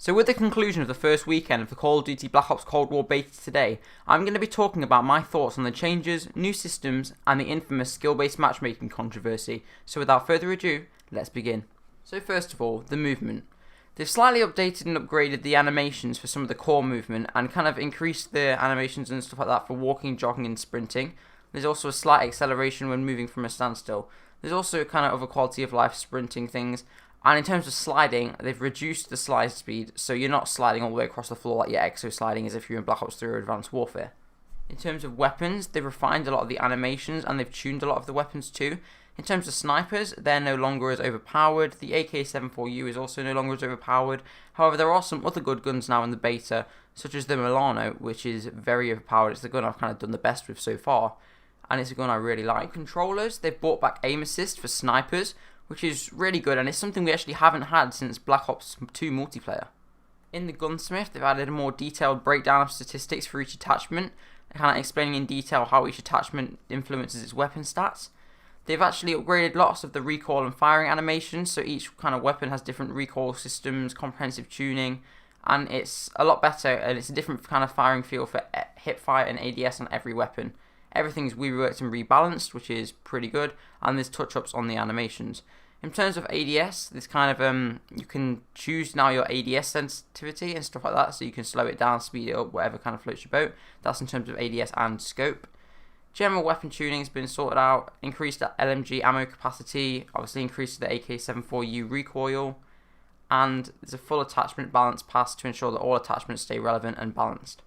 So with the conclusion of the first weekend of the Call of Duty Black Ops Cold War beta today, I'm going to be talking about my thoughts on the changes, new systems, and the infamous skill-based matchmaking controversy. So without further ado, let's begin. So first of all, the movement. They've slightly updated and upgraded the animations for some of the core movement and kind of increased the animations and stuff like that for walking, jogging, and sprinting. There's also a slight acceleration when moving from a standstill. There's also kind of other quality of life sprinting things. And in terms of sliding, they've reduced the slide speed, so you're not sliding all the way across the floor like you're exo-sliding as if you're in Black Ops 3 or Advanced Warfare. In terms of weapons, they've refined a lot of the animations and they've tuned a lot of the weapons too. In terms of snipers, they're no longer as overpowered. The AK-74U is also no longer as overpowered. However, there are some other good guns now in the beta, such as the Milano, which is very overpowered. It's the gun I've kind of done the best with so far, and it's a gun I really like. Controllers, they've brought back aim assist for snipers, which is really good, and it's something we actually haven't had since Black Ops 2 multiplayer. In the Gunsmith, they've added a more detailed breakdown of statistics for each attachment, kind of explaining in detail how each attachment influences its weapon stats. They've actually upgraded lots of the recoil and firing animations, so each kind of weapon has different recoil systems, comprehensive tuning, and it's a lot better, and it's a different kind of firing feel for hipfire and ADS on every weapon. Everything's reworked and rebalanced, which is pretty good, and there's touch-ups on the animations. In terms of ADS, there's kind of you can choose now your ADS sensitivity and stuff like that, so you can slow it down, speed it up, whatever kind of floats your boat. That's in terms of ADS and scope. General weapon tuning has been sorted out, increased the LMG ammo capacity, obviously increased the AK-74U recoil, and there's a full attachment balance pass to ensure that all attachments stay relevant and balanced.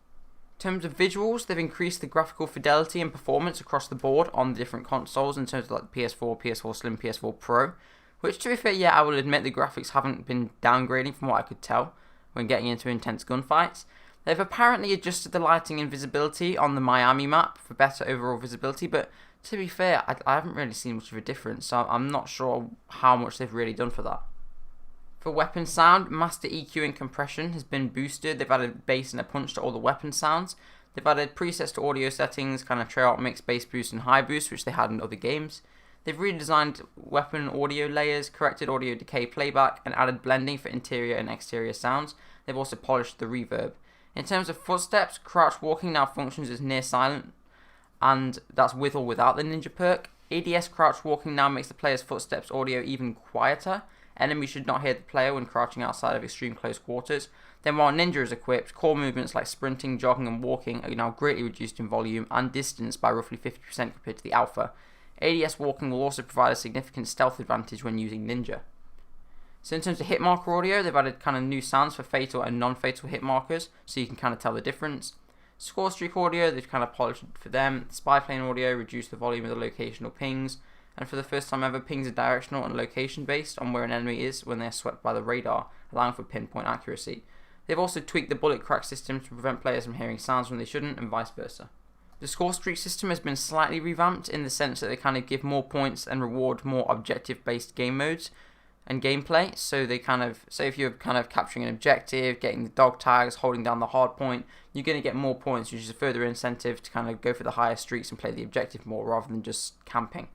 In terms of visuals, they've increased the graphical fidelity and performance across the board on the different consoles in terms of like PS4, PS4 Slim, PS4 Pro, which to be fair, yeah, I will admit the graphics haven't been downgrading from what I could tell when getting into intense gunfights. They've apparently adjusted the lighting and visibility on the Miami map for better overall visibility, but to be fair, I haven't really seen much of a difference, so I'm not sure how much they've really done for that. For weapon sound, master EQ and compression has been boosted. They've added bass and a punch to all the weapon sounds. They've added presets to audio settings, kind of trail mix, bass boost and high boost, which they had in other games. They've redesigned weapon audio layers, corrected audio decay playback, and added blending for interior and exterior sounds. They've also polished the reverb. In terms of footsteps, crouch walking now functions as near silent, and that's with or without the ninja perk. ADS crouch walking now makes the player's footsteps audio even quieter. Enemies should not hear the player when crouching outside of extreme close quarters. Then while Ninja is equipped, core movements like sprinting, jogging and walking are now greatly reduced in volume and distance by roughly 50% compared to the alpha. ADS walking will also provide a significant stealth advantage when using Ninja. So in terms of hit marker audio, they've added kind of new sounds for fatal and non-fatal hit markers, so you can kind of tell the difference. Score streak audio, they've kind of polished for them. Spy plane audio, reduced the volume of the locational pings. And for the first time ever, pings are directional and location based on where an enemy is when they're swept by the radar, allowing for pinpoint accuracy. They've also tweaked the bullet crack system to prevent players from hearing sounds when they shouldn't, and vice versa. The score streak system has been slightly revamped in the sense that they kind of give more points and reward more objective based game modes and gameplay. So they kind of, say if you're kind of capturing an objective, getting the dog tags, holding down the hard point, you're going to get more points, which is a further incentive to kind of go for the higher streaks and play the objective more rather than just camping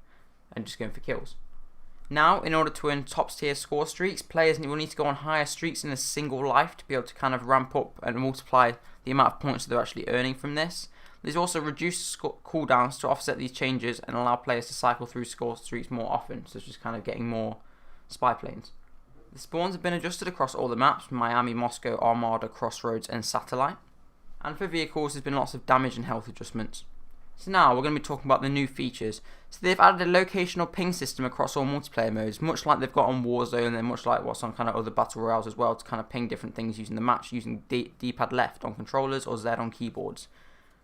and just going for kills. Now, in order to earn top tier score streaks, players will need to go on higher streaks in a single life to be able to kind of ramp up and multiply the amount of points that they're actually earning from this. There's also reduced cooldowns to offset these changes and allow players to cycle through score streaks more often, such as kind of getting more spy planes. The spawns have been adjusted across all the maps: Miami, Moscow, Armada, Crossroads and Satellite. And for vehicles, there's been lots of damage and health adjustments. So now we're going to be talking about the new features. So they've added a locational ping system across all multiplayer modes, much like they've got on Warzone and much like what's on kind of other battle royales as well, to kind of ping different things using the match, using D-pad left on controllers or Z on keyboards.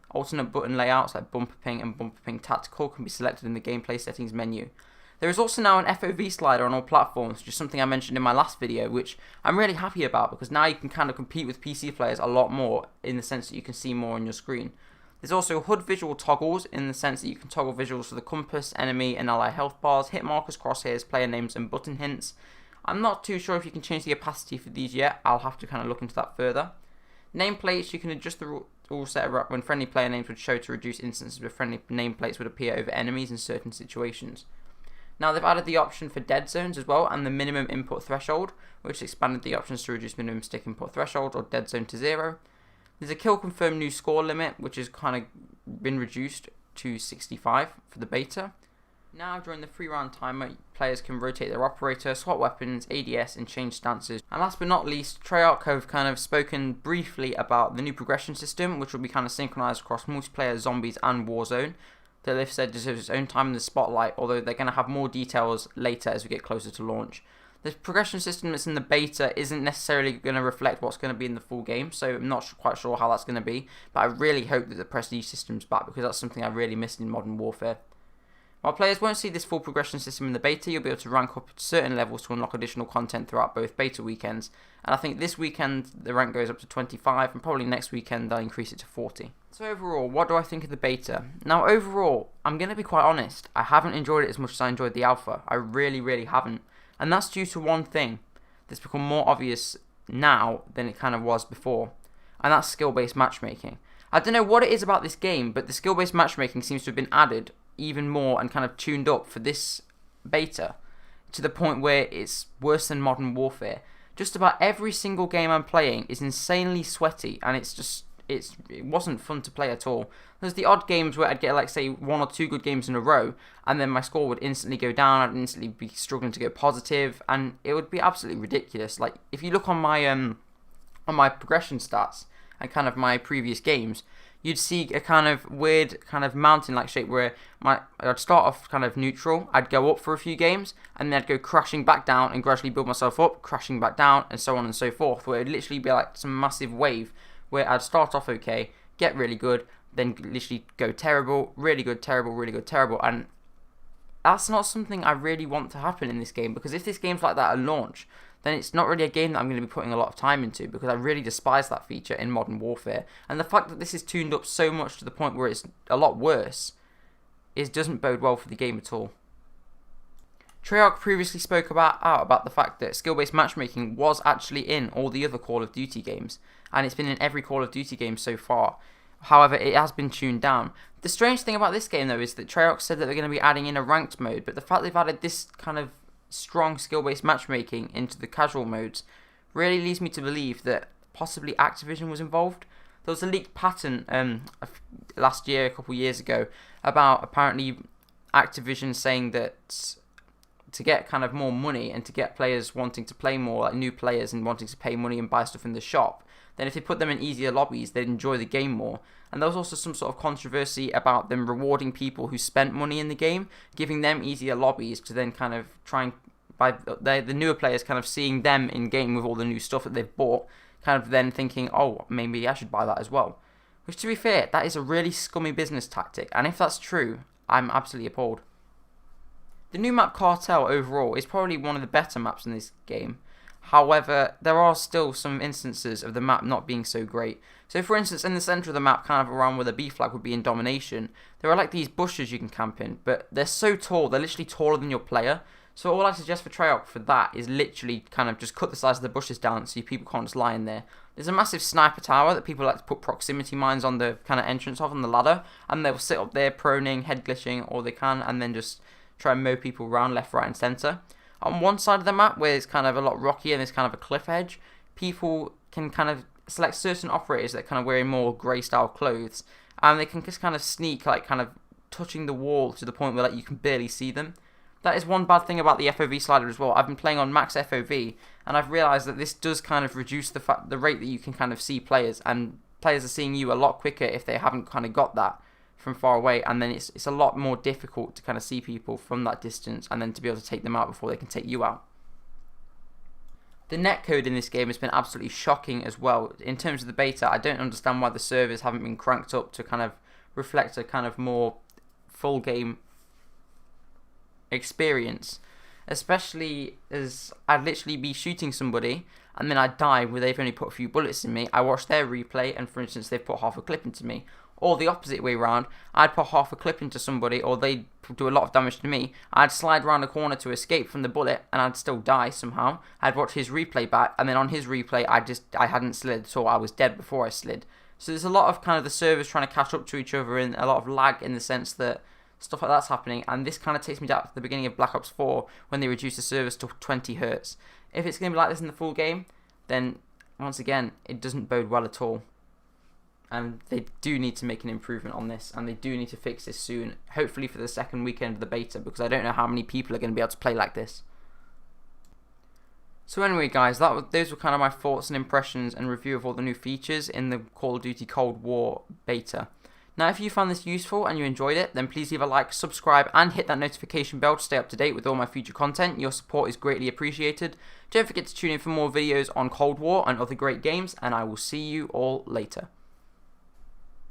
Alternate button layouts like bumper ping and bumper ping tactical can be selected in the gameplay settings menu. There is also now an FOV slider on all platforms, which is something I mentioned in my last video, which I'm really happy about because now you can kind of compete with PC players a lot more in the sense that you can see more on your screen. There's also HUD visual toggles in the sense that you can toggle visuals for the compass, enemy and ally health bars, hit markers, crosshairs, player names and button hints. I'm not too sure if you can change the opacity for these yet. I'll have to kind of look into that further. Nameplates, you can adjust the rule setter when friendly player names would show to reduce instances where friendly nameplates would appear over enemies in certain situations. Now they've added the option for dead zones as well, and the minimum input threshold, which expanded the options to reduce minimum stick input threshold or dead zone to 0. There's a kill confirm new score limit, which has kind of been reduced to 65 for the beta. Now during the free round timer, players can rotate their operator, swap weapons, ADS and change stances. And last but not least, Treyarch have kind of spoken briefly about the new progression system, which will be kind of synchronized across multiplayer, zombies and Warzone, that they've said deserves its own time in the spotlight, although they're going to have more details later as we get closer to launch. The progression system that's in the beta isn't necessarily going to reflect what's going to be in the full game, so I'm not quite sure how that's going to be, but I really hope that the prestige system's back, because that's something I really missed in Modern Warfare. While players won't see this full progression system in the beta, you'll be able to rank up at certain levels to unlock additional content throughout both beta weekends, and I think this weekend the rank goes up to 25, and probably next weekend they'll increase it to 40. So overall, what do I think of the beta? Now overall, I'm going to be quite honest, I haven't enjoyed it as much as I enjoyed the alpha. I really haven't. And that's due to one thing that's become more obvious now than it kind of was before, and that's skill-based matchmaking. I don't know what it is about this game, but the skill-based matchmaking seems to have been added even more and kind of tuned up for this beta to the point where it's worse than Modern Warfare. Just about every single game I'm playing is insanely sweaty, and it wasn't fun to play at all. There's the odd games where I'd get like say 1 or 2 good games in a row, and then my score would instantly go down. I'd instantly be struggling to go positive, and it would be absolutely ridiculous. Like if you look on my progression stats and kind of my previous games, you'd see a kind of weird kind of mountain-like shape where I'd start off kind of neutral, I'd go up for a few games, and then I'd go crashing back down and gradually build myself up, crashing back down, and so on and so forth, where it'd literally be like some massive wave where I'd start off okay, get really good, then literally go terrible, really good, terrible, really good, terrible, and that's not something I really want to happen in this game, because if this game's like that at launch, then it's not really a game that I'm going to be putting a lot of time into, because I really despise that feature in Modern Warfare. And the fact that this is tuned up so much to the point where it's a lot worse doesn't bode well for the game at all. Treyarch previously spoke about the fact that skill-based matchmaking was actually in all the other Call of Duty games, and it's been in every Call of Duty game so far. However, it has been tuned down. The strange thing about this game though is that Treyarch said that they're going to be adding in a ranked mode, but the fact they've added this kind of strong skill-based matchmaking into the casual modes really leads me to believe that possibly Activision was involved. There was a leaked patent last year, a couple of years ago, about apparently Activision saying that to get kind of more money and to get players wanting to play more, like new players and wanting to pay money and buy stuff in the shop, then if they put them in easier lobbies, they'd enjoy the game more. And there was also some sort of controversy about them rewarding people who spent money in the game, giving them easier lobbies to then kind of try and, by the newer players kind of seeing them in game with all the new stuff that they've bought, kind of then thinking, oh, maybe I should buy that as well. Which, to be fair, that is a really scummy business tactic, and if that's true, I'm absolutely appalled. The new map Cartel overall is probably one of the better maps in this game. However, there are still some instances of the map not being so great. So for instance, in the centre of the map, kind of around where the B flag would be in domination, there are like these bushes you can camp in, but they're so tall, they're literally taller than your player. So all I suggest for Treyarch for that is literally kind of just cut the size of the bushes down so people can't just lie in there. There's a massive sniper tower that people like to put proximity mines on the kind of entrance of on the ladder, and they'll sit up there proning, head glitching all they can, and then just try and mow people around left, right and centre. On one side of the map, where it's kind of a lot rocky and there's kind of a cliff edge, people can kind of select certain operators that are kind of wearing more grey style clothes, and they can just kind of sneak, like kind of touching the wall to the point where like you can barely see them. That is one bad thing about the FOV slider as well. I've been playing on max FOV, and I've realised that this does kind of reduce the rate that you can kind of see players, and players are seeing you a lot quicker if they haven't kind of got that from far away, and then it's a lot more difficult to kind of see people from that distance and then to be able to take them out before they can take you out. The netcode in this game has been absolutely shocking as well. In terms of the beta, I don't understand why the servers haven't been cranked up to kind of reflect a kind of more full game experience, especially as I'd literally be shooting somebody and then I'd die where they've only put a few bullets in me. I watch their replay and for instance they've put half a clip into me. Or the opposite way around, I'd put half a clip into somebody or they'd do a lot of damage to me. I'd slide around the corner to escape from the bullet and I'd still die somehow. I'd watch his replay back and then on his replay I hadn't slid, so I was dead before I slid. So there's a lot of kind of the servers trying to catch up to each other and a lot of lag in the sense that stuff like that's happening, and this kind of takes me back to the beginning of Black Ops 4 when they reduced the servers to 20 Hz. If it's going to be like this in the full game, then once again, it doesn't bode well at all. And they do need to make an improvement on this, and they do need to fix this soon, hopefully for the second weekend of the beta, because I don't know how many people are going to be able to play like this. So anyway guys, those were kind of my thoughts and impressions and review of all the new features in the Call of Duty Cold War beta. Now if you found this useful and you enjoyed it, then please leave a like, subscribe and hit that notification bell to stay up to date with all my future content. Your support is greatly appreciated. Don't forget to tune in for more videos on Cold War and other great games, and I will see you all later.